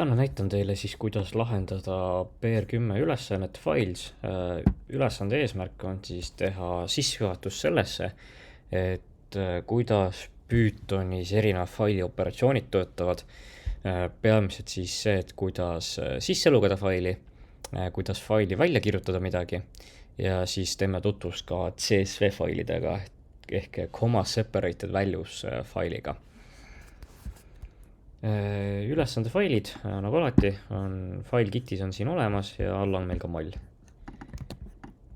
Täna näitan teile siis, kuidas lahendada PR10 ülesannet Files. Ülesande eesmärk on siis teha sissejuhatus sellesse, et kuidas Pythonis erinevad faili operatsioonid töötavad. Peamiselt siis see, et kuidas sisse lugeda faili, kuidas faili välja kirjutada midagi ja siis teeme tutvust ka CSV failidega ehk comma separated values failiga. Ülesande failid, nagu alati, on FileKitis on siin olemas ja all on meil ka mall.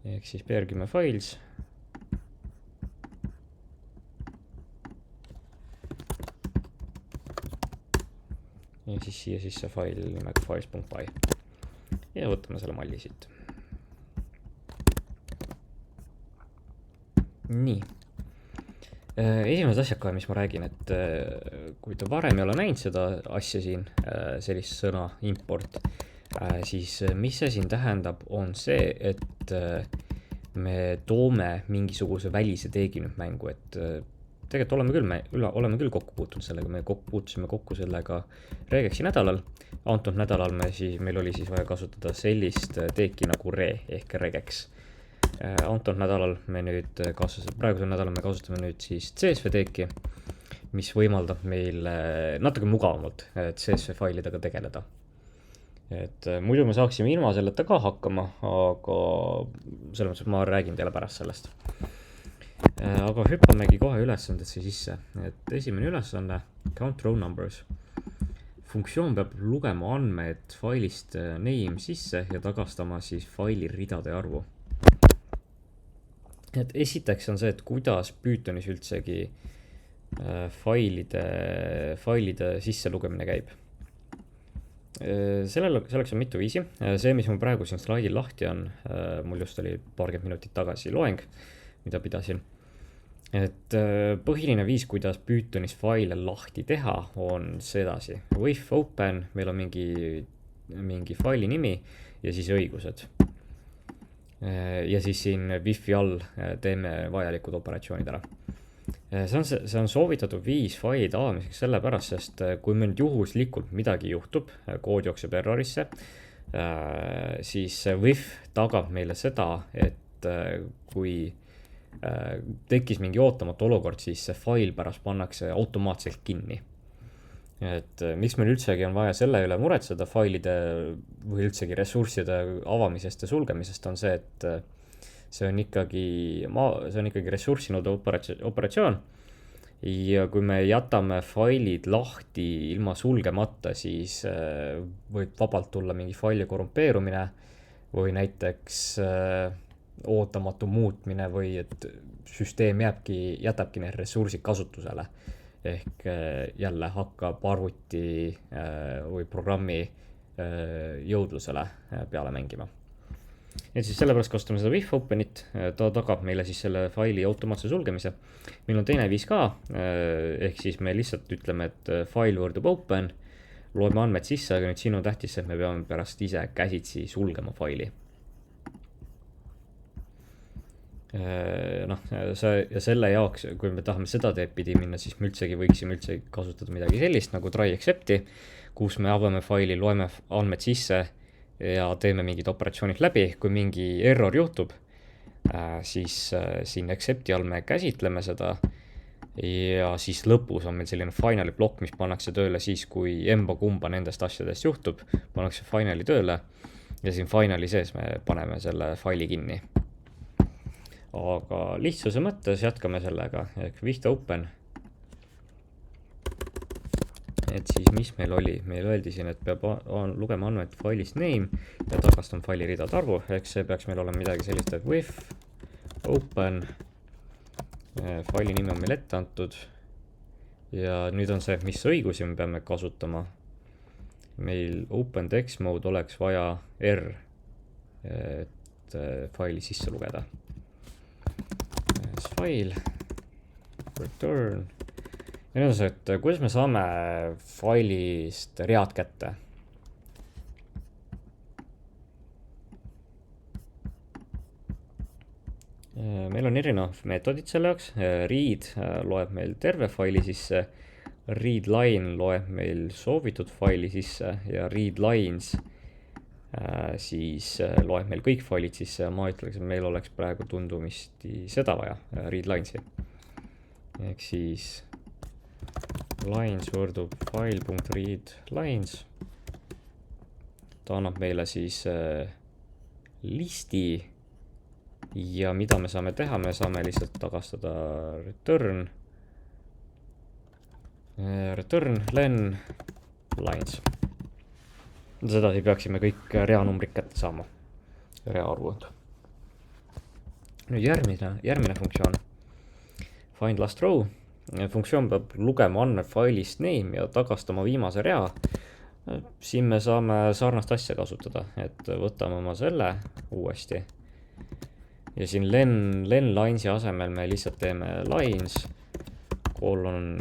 Ehk siis PR10 files. Ja siis siia sisse fail nimega files.py. Ja võtame selle malli siit. Nii. Esimesed asjad kohe, mis ma räägin, et kui te varem ei ole näinud seda asja siin, sellist sõna import, siis mis see siin tähendab, on see, et me toome mingisuguse välise teegi nüüd mängu, et tegelikult oleme küll kokku puutunud sellega, me puutusime kokku sellega regexi nädalal. Antud nädalal meil oli siis vaja kasutada sellist teeki nagu re ehk regex. Antud nädalal praegusel nädalal me kasutame nüüd siis CSV teeki, mis võimaldab meil natuke mugavamalt CSV failidega tegeleda. Et muidu me saaksime ilma selleta ka hakkama, aga selles mõttes ma räägin teile pärast sellest. Aga hüppamegi kohe ülesandesse sisse. Et esimene ülesanne, count row numbers. Funktsioon peab lugema andmed failist name sisse ja tagastama siis faili ridade arvu. Et esiteks on see, et kuidas Pythonis üldsegi failide sisse lugemine käib. Selleks on mitu viisi. See, mis mul praegu siin slaidil lahti on, mul just oli paarkümmend minutit tagasi loeng, mida pidasin. Et põhiline viis, kuidas Pythonis faile lahti teha, on sedasi. With open, meil on mingi faili nimi ja siis õigused. Ja siis siin wifi all teeme vajalikud operatsioonid ära. See on soovitatud viis failide avamiseks sellepärast, sest kui meil juhuslikult midagi juhtub, kood jookseb errorisse, siis WIF tagab meile seda, et kui tekkis mingi ootamatu olukord, siis see fail pärast pannakse automaatselt kinni. Et miks meil üldsegi on vaja selle üle muretseda failide või üldsegi ressursside avamisest ja sulgemisest on see, et see on ikkagi ressurssinõudev operatsioon ja kui me jätame failid lahti ilma sulgemata, siis võib vabalt tulla mingi faili korrumpeerumine või näiteks ootamatu muutmine või et süsteem jätabki need ressursid kasutusele. Ehk jälle hakkab arvuti või programmi jõudlusele peale mängima. Et siis sellepärast kasutame seda with openit, ta tagab meile siis selle faili automaatse sulgemise. Meil on teine viis ka, ehk siis me lihtsalt ütleme, et file võrdub open, loeme andmed sisse, aga nüüd siin on tähtis, et me peame pärast ise käsitsi sulgema faili. Ja selle jaoks, kui me tahame seda teed pidi minna, siis me võiksime kasutada midagi sellist nagu try except'i, kus me avame faili, loeme andmed sisse ja teeme mingid operatsioonid läbi. Kui mingi error juhtub, siis siin except'i all me käsitleme seda ja siis lõpus on meil selline finali plokk, mis pannakse tööle siis, kui kumba nendest asjadest juhtub, pannakse finali tööle ja siin finali sees me paneme selle faili kinni. Aga lihtsuse mõttes jätkame sellega, ehk with open. Et siis mis meil oli? Meil öeldi siin, et peab lugema andmed failist name ja tagastama faili ridade arvu, ehk see peaks meil olema midagi sellist, et with open, faili nimi on meil ette antud ja nüüd on see, mis õigusi me peame kasutama. Meil open text mode oleks vaja R, et faili sisse lugeda. File, return. Ja nüüd on see, et kuidas me saame failist read kätte. Meil on erinevad meetodid selle jaoks. Read loeb meil terve faili sisse, readline loeb meil soovitud faili sisse ja readlines siis loeb meil kõik failid sisse ja ma ütleks, et meil oleks praegu tundumisti seda vaja, readlines'i. Ehk siis lines võrdub file.readlines. Ta annab meile siis listi ja mida me saame teha, me saame lihtsalt tagastada return len lines. Sedasi peaksime kõik reanumbrid kätte saama, reaarvud. Nüüd järgmine funktsioon, find last row. Funktsioon peab lugema andmed failist name ja tagastama viimase rea. Siin me saame sarnast asja kasutada, et võtame oma selle uuesti. Ja siin len lines'i asemel me lihtsalt teeme lines :-1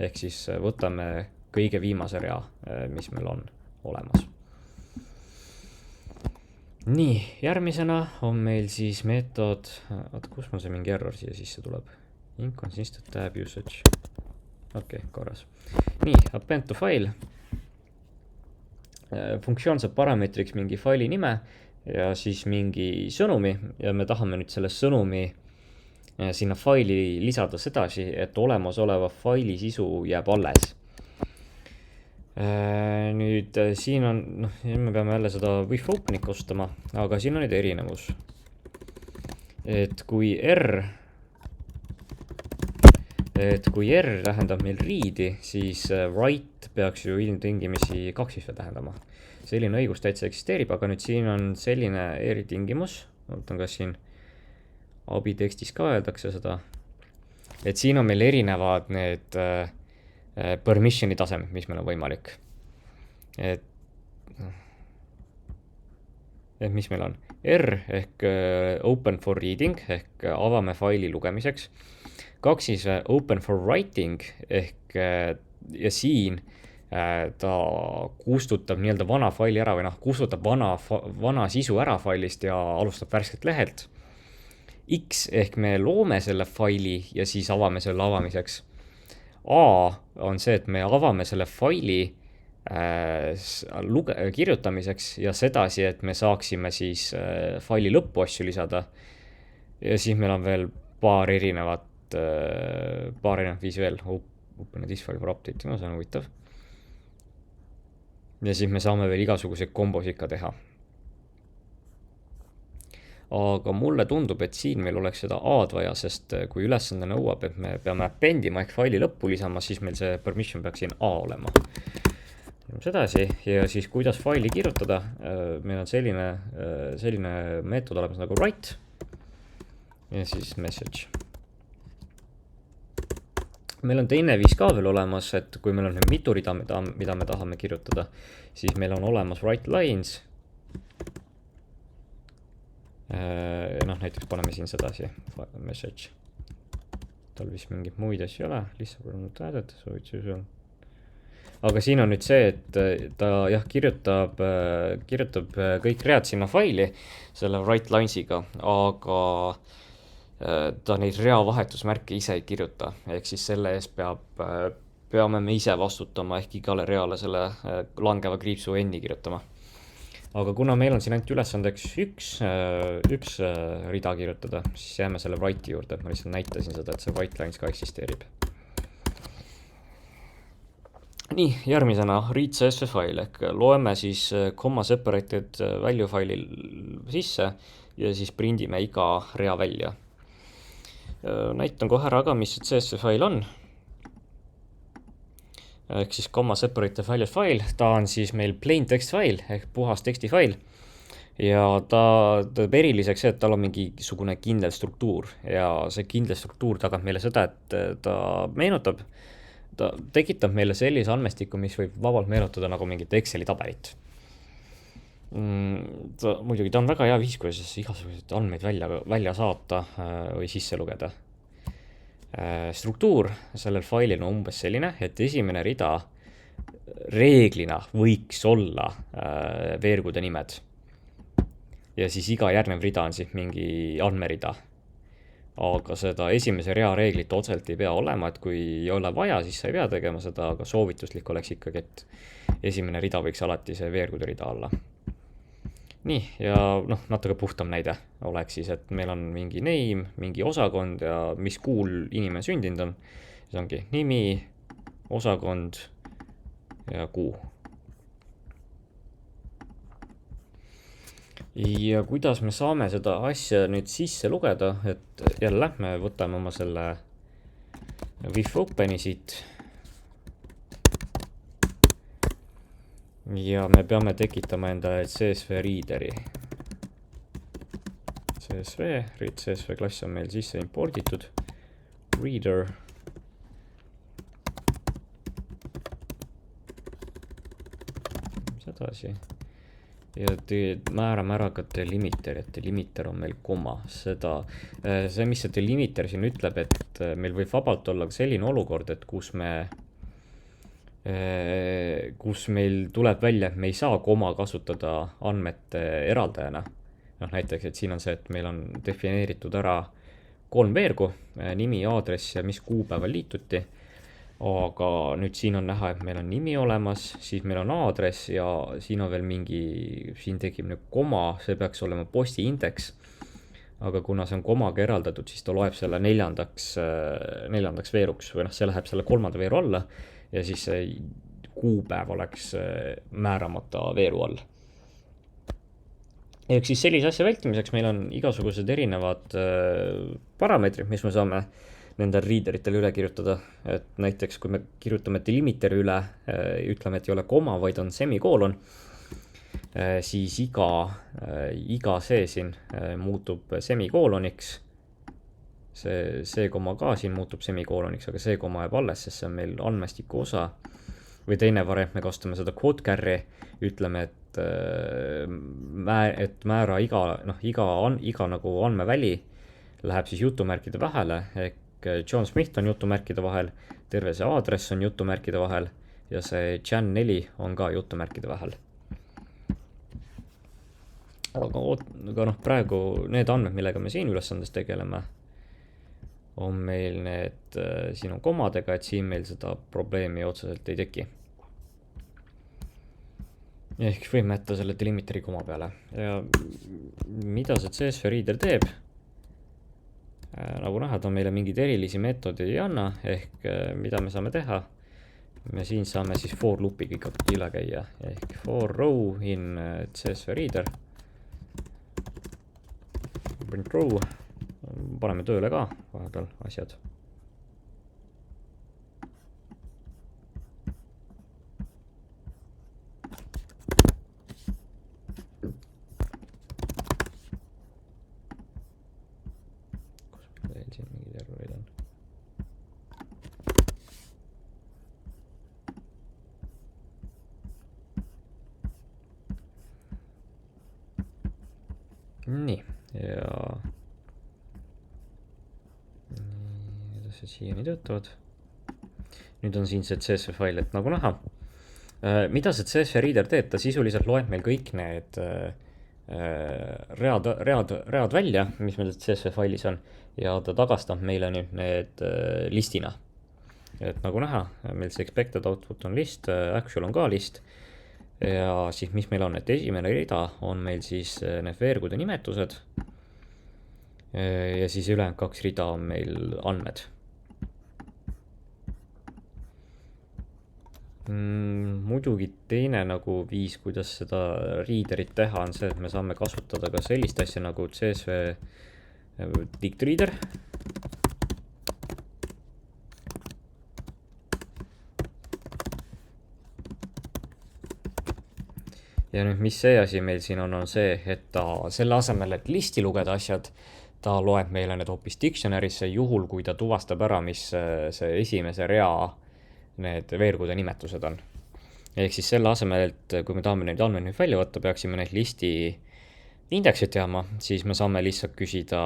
ehk siis võtame kõige viimase rea, mis meil on olemas. Nii, järgmisena on meil siis meetod, kus mul see mingi error siia sisse tuleb? Inconsistent tab usage. Okei, korras. Nii, append to file. Funktsioon saab parameetriks mingi faili nime ja siis mingi sõnumi ja me tahame nüüd selle sõnumi sinna faili lisada sedasi, et olemasoleva faili sisu jääb alles. Nüüd siin on, me peame jälle seda with open'it kasutama, aga siin on nüüd erinevus. Et kui R tähendab meil read'i, siis write peaks ju ilmtingimisi kaksisve tähendama. Selline õigus täitsa eksisteerib, aga nüüd siin on selline eritingimus, võtan kas siin abitekstis ka öeldakse seda, et siin on meil erinevad need permissioni tasemed, mis meil on võimalik. Et mis meil on? R ehk open for reading ehk avame faili lugemiseks. Kaksisve open for writing ehk ja siin ta kustutab nii-öelda vana faili ära või kustutab vana sisu ära failist ja alustab värskelt lehelt. X ehk me loome selle faili ja siis avame selle avamiseks. A on see, et me avame selle faili kirjutamiseks ja sedasi, et me saaksime siis faili lõppu asju lisada. Ja siis meil on veel paar erinevat viisi veel. Open this file for update, see on huvitav. Ja siis me saame veel igasuguseid kombosid ka teha. Aga mulle tundub, et siin meil oleks seda A-d vaja, sest kui ülesande nõuab, et me peame appendima ehk faili lõppu lisama, siis meil see permission peaks siin A olema. Sedasi, ja siis kuidas faili kirjutada, meil on selline meetod olemas nagu write ja siis message. Meil on teine viis ka veel olemas, et kui meil on mitu rida, mida me tahame kirjutada, siis meil on olemas write lines. Näiteks paneme siin sedasi message. Tal vist mingit muid asju ei ole, lihtsalt soovitusel. Aga siin on nüüd see, et ta kirjutab kõik read sinna faili selle write lines'iga, aga ta neid reavahetusmärke ise ei kirjuta, ehk siis selle eest peame me ise vastutama ehk igale reale selle langeva kriipsu n-i kirjutama. Aga kuna meil on siin ainult ülesandeks üks rida kirjutada, siis jääme selle write'i juurde, et ma lihtsalt näitasin seda, et see write lines ka eksisteerib. Nii, järgmisena read CSV file ehk loeme siis comma separated value faili sisse ja siis prindime iga rea välja. Näitan kohe ära, mis see CSV file on. Ehk siis comma separated values file, ta on siis meil plain text file ehk puhas teksti file. Ja ta teeb eriliseks see, et tal on mingisugune kindel struktuur ja see kindel struktuur tagab meile seda, et ta tekitab meile sellise andmestiku, mis võib vabalt meenutada nagu mingit Exceli tabelit. Muidugi ta on väga hea viis, kuidas igasuguseid andmeid välja saata või sisse lugeda. Struktuur sellel failil on umbes selline, et esimene rida reeglina võiks olla veergude nimed. Ja siis iga järgnev rida on siis mingi andmerida. aga seda esimese rea reeglit otseselt ei pea olema, et kui ei ole vaja, siis sa ei pea tegema seda, aga soovituslik oleks ikkagi, et esimene rida võiks alati see veergude rida olla. Nii, ja noh, natuke puhtam näide oleks siis, et meil on mingi name, mingi osakond ja mis kuul inimene sündinud on. See ongi nimi, osakond ja kuu. Ja kuidas me saame seda asja nüüd sisse lugeda, et jälle me võtame oma selle with open'i siit. Ja me peame tekitama endale CSV readeri. CSV klass on meil sisse imporditud. Reader. Mis edasi? Ja määrame ära ka delimiter, et delimiter on meil koma. See, mis see delimiter siin ütleb, et meil võib vabalt olla selline olukord, et kus meil tuleb välja, et me ei saa koma kasutada andmete eraldajana. Noh, näiteks, et siin on see, et meil on defineeritud ära 3 veergu, nimi, aadress ja mis kuupäeval liituti. Aga nüüd siin on näha, et meil on nimi olemas, siis meil on aadress ja siin on veel siin tekib nüüd koma, see peaks olema posti indeks. Aga kuna see on komaga eraldatud, siis ta loeb selle neljandaks veeruks või noh, see läheb selle 3. veeru alla ja siis see kuupäev oleks määramata veeru all. Ehk siis sellise asja vältimiseks meil on igasugused erinevad parameetrid, mis me saame nendel readeritel üle kirjutada, et näiteks kui me kirjutame delimiteri üle, ütleme, et ei ole koma, vaid on semikoolon, siis iga see siin muutub semikooloniks, see koma ka siin muutub semikooloniks, aga see koma jääb alles, sest see on meil andmestiku osa, või teine variant, me kasutame seda quote carry, ütleme, et määra iga nagu andmeväli läheb siis jutumärkide vahele, ehk John Smith on jutumärkide vahel, terve see aadress on jutumärkide vahel ja see Jan 4 on ka jutumärkide vahel. Aga noh, praegu need andmed, millega me siin ülesandes tegeleme, on meil siin on komadega, et siin meil seda probleemi otseselt ei teki. Ehk võime jätta selle delimiteri koma peale. Ja mida see CSV reader teeb? Nagu näha, ta meile mingid erilisi meetodi ei anna, ehk mida me saame teha. Me siin saame siis for loopiga ikkagi üle käia, ehk for row in CSV reader. Print row, paneme tööle ka vahepeal asjad. Siin mingid errorid on. Nii, ja kuidas see siiani töötavad. Nüüd on siin see CSV fail, et nagu näha, mida see CSV reader teeb, ta sisuliselt loeb meil kõik need read välja, mis meil CSV failis on, ja ta tagastab meile nüüd need listina. Et nagu näha, meil see expected output on list, actual on ka list, ja siis mis meil on, et esimene rida on meil siis need veergude nimetused, ja siis ülejäänud 2 rida on meil andmed. Muidugi teine nagu viis, kuidas seda readerit teha, on see, et me saame kasutada ka sellist asja nagu CSV dict reader. Ja nüüd, mis see asi meil siin on see, et ta selle asemel, et listi lugeda asjad, ta loeb meile need hoopis dictionary'sse juhul, kui ta tuvastab ära, mis see esimese rea need veergude nimetused on. Ehk siis selle asemel, et kui me tahame neid andmeid nüüd välja võtta, peaksime neid listi indeksit teama, siis me saame lihtsalt küsida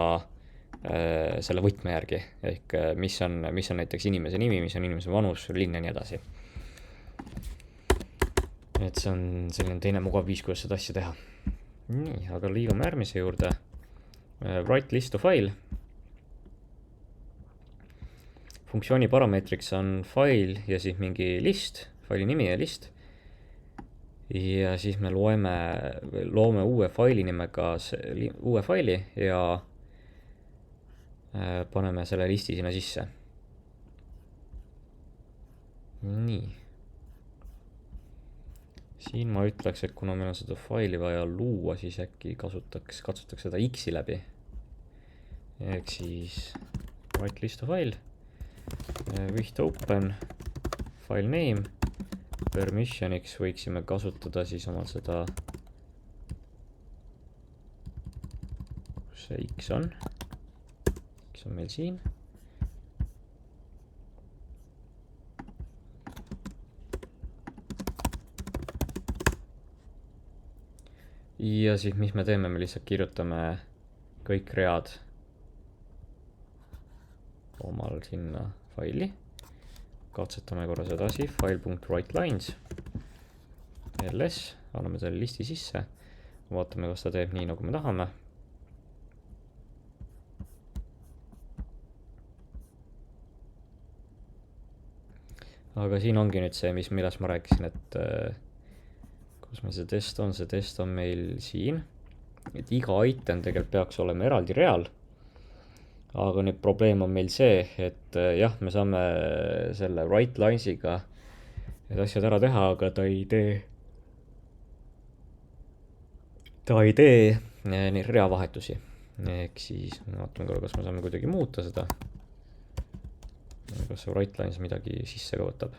selle võtme järgi, ehk mis on näiteks inimese nimi, mis on inimese vanus, linn ja nii edasi. Et see on selline teine mugav viis, kuidas seda asja teha. Nii, aga liigume järgmise juurde. Write list to file. funktsiooni parameetriks on fail ja siis mingi list, faili nimi ja list. Ja siis me loome uue faili nimega uue faili ja paneme selle listi sinna sisse. Nii. Siin ma ütleks, et kuna meil on seda faili vaja luua, siis äkki katsutaks seda X-i läbi. Ehk siis write list of file, with open, file name, permissioniks võiksime kasutada siis omal seda, kus see X on meil siin. Ja siis mis me teeme, me lihtsalt kirjutame kõik read omal sinna faili. Katsetame korra sedasi, file.writeLines, ls, anname selle listi sisse, vaatame, kas ta teeb nii, nagu me tahame. Aga siin ongi nüüd see, millest ma rääkisin, et kus meil see test on meil siin, et iga item tegelikult peaks olema eraldi real. Aga nüüd probleem on meil see, et jah, me saame selle writeLines'iga need asjad ära teha, aga ta ei tee neid reavahetusi. Ehk siis vaatame korra, kas me saame kuidagi muuta seda. Kas see writeLines midagi sisse ka võtab.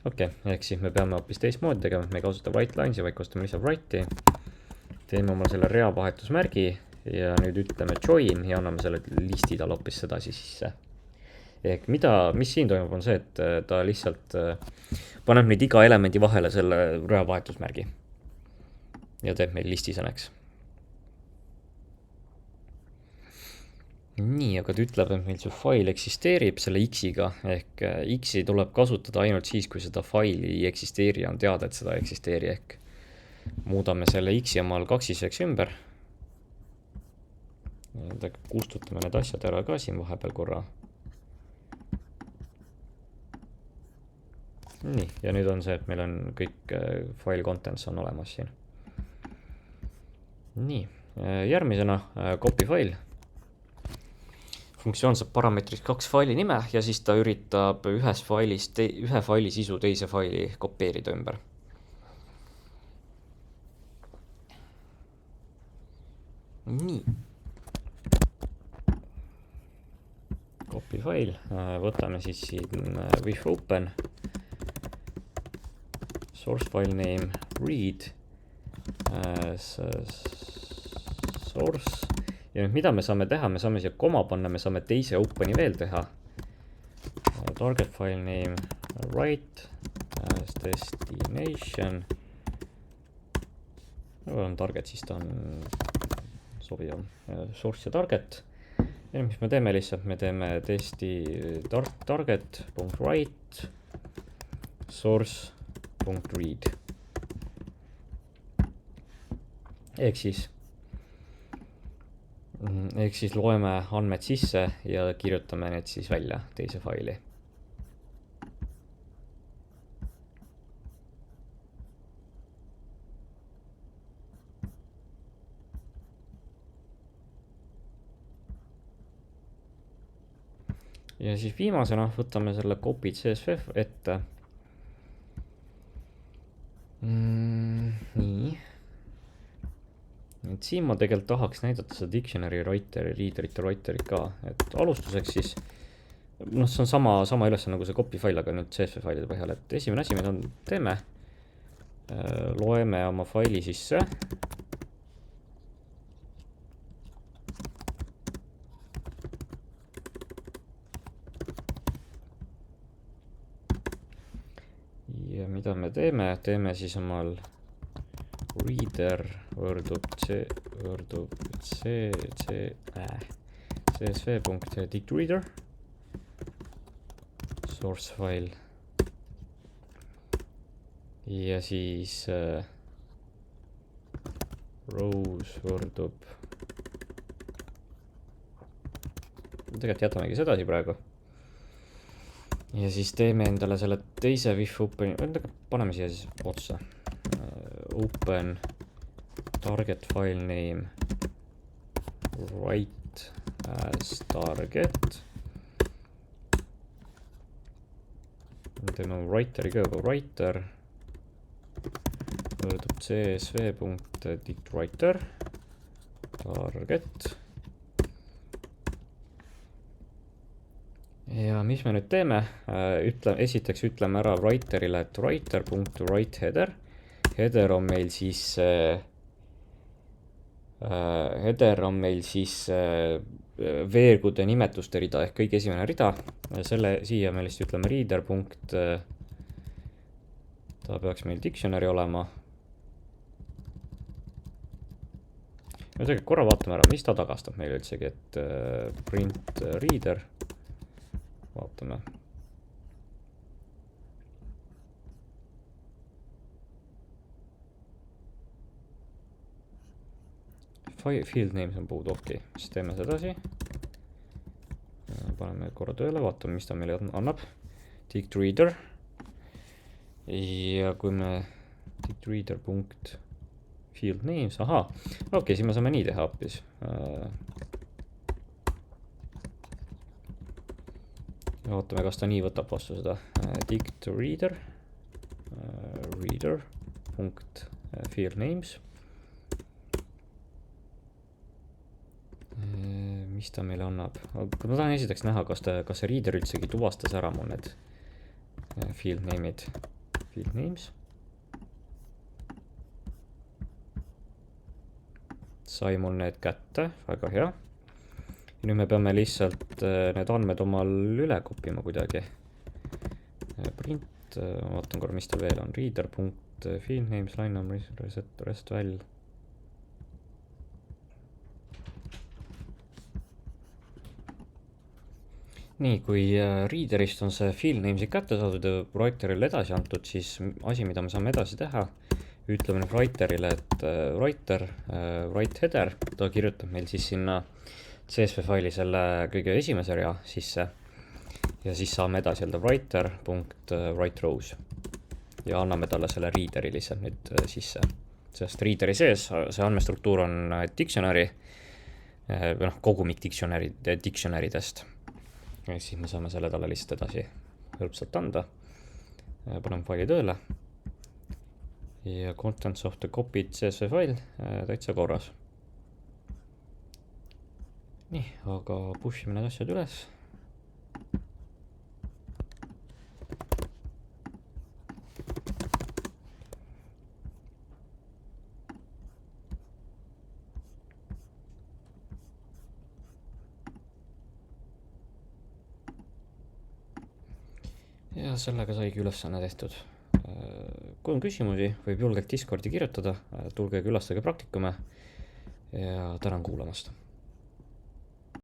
Okei, ehk siis me peame hoopis teistmoodi tegema, me ei kasuta writeLines'i, vaid kasutame lihtsalt write'i. Teeme oma selle reavahetusmärgi ja nüüd ütleme join ja anname selle listi tal hoopis sedasi sisse. Ehk mis siin toimub on see, et ta lihtsalt paneb nüüd iga elemendi vahele selle reavahetusmärgi ja teeb meil listisõnaks. Nii, aga ta ütleb, et meil see fail eksisteerib selle X-iga, ehk X-i tuleb kasutada ainult siis, kui seda faili ei eksisteeri ja on teada, et seda ei eksisteeri, ehk muudame selle X-i omal kaksiseks ümber. Kustutame need asjad ära ka siin vahepeal korra. Nii, ja nüüd on see, et meil on kõik file contents on olemas siin. Nii, järgmisena copy file. Funktsioon saab parameetriks 2 faili nime ja siis ta üritab ühe faili sisu teise faili kopeerida ümber. Nii. Copy file, võtame siis siin with open, source file name, read, source. Ja nüüd mida me saame teha, me saame siia koma panna, me saame teise open'i veel teha. Target file name, write, as destination. Võib-olla on target, siis ta on sobivam. Source ja target. Ja mis me teeme lihtsalt, me teeme testi target.write, source.read. Ehk siis loeme andmed sisse ja kirjutame need siis välja teise faili. Ja siis viimasena võtame selle copy CSV ette. Nii. Et siin ma tegelikult tahaks näidata seda dictionary writeri, readerite writerit ka, et alustuseks siis, see on sama ülesanne nagu see copy file, aga nüüd CSV failide põhjal, et esimene asi, mida teeme, loeme oma faili sisse. Ja mida me teeme siis omal reader võrdub csv.dictReader source file ja siis rows võrdub tegelikult jätamegi sedasi praegu. Ja siis teeme endale selle teise VIF openi, paneme siia siis otsa. Open target file name write as target. Teeme writeri ka juba writer. Võrdub csv.dictWriter target. Ja mis me nüüd teeme? Esiteks ütleme ära writerile, et writer.writeHeader. Header on meil siis veergude nimetuste rida ehk kõige esimene rida. Selle siia me lihtsalt ütleme reader. Ta peaks meil dictionary olema. Ja tegelikult korra vaatame ära, mis ta tagastab meile üldsegi, et print reader. Vaatame. Field names on puudu, okei. Siis teeme sedasi. Paneme korra tööle, vaatame, mis ta meile annab. Dict reader. Ja kui me dict reader punkt field names, aha. Okei, siis me saame nii teha hoopis. Vaatame, kas ta nii võtab vastu seda. Dict reader. Reader punkt field names. Mis ta meile annab? Ma tahan esiteks näha, kas see reader üldsegi tuvastas ära mul need field name'id. Field names. Sai mul need kätte, väga hea. Ja nüüd me peame lihtsalt need andmed omal üle kopima kuidagi. Print, vaatan korra, mis ta veel on. Reader.field names, line number, rest väl. Nii, kui readerist on see field names'i kätte saadud ja writerile edasi antud, siis asi, mida me saame edasi teha, ütleme nüüd writerile, et writeHeader, ta kirjutab meil siis sinna CSV faili selle kõige esimese rea sisse ja siis saame edasi öelda writer.writeRows ja anname talle selle readeri lihtsalt nüüd sisse, sest readeri sees see andmestruktuur on dictionary või kogumik dictionary'dest. Ja siis me saame selle talle lihtsalt edasi hõlpsalt anda. Paneme faili tööle. Ja contents of the copied CSV fail täitsa korras. Nii, aga pushime need asjad üles. Ja sellega saigi ülesanne tehtud. Kui on küsimusi, võib julgelt Discordi kirjutada, tulge külastage praktikume ja tänan kuulamast.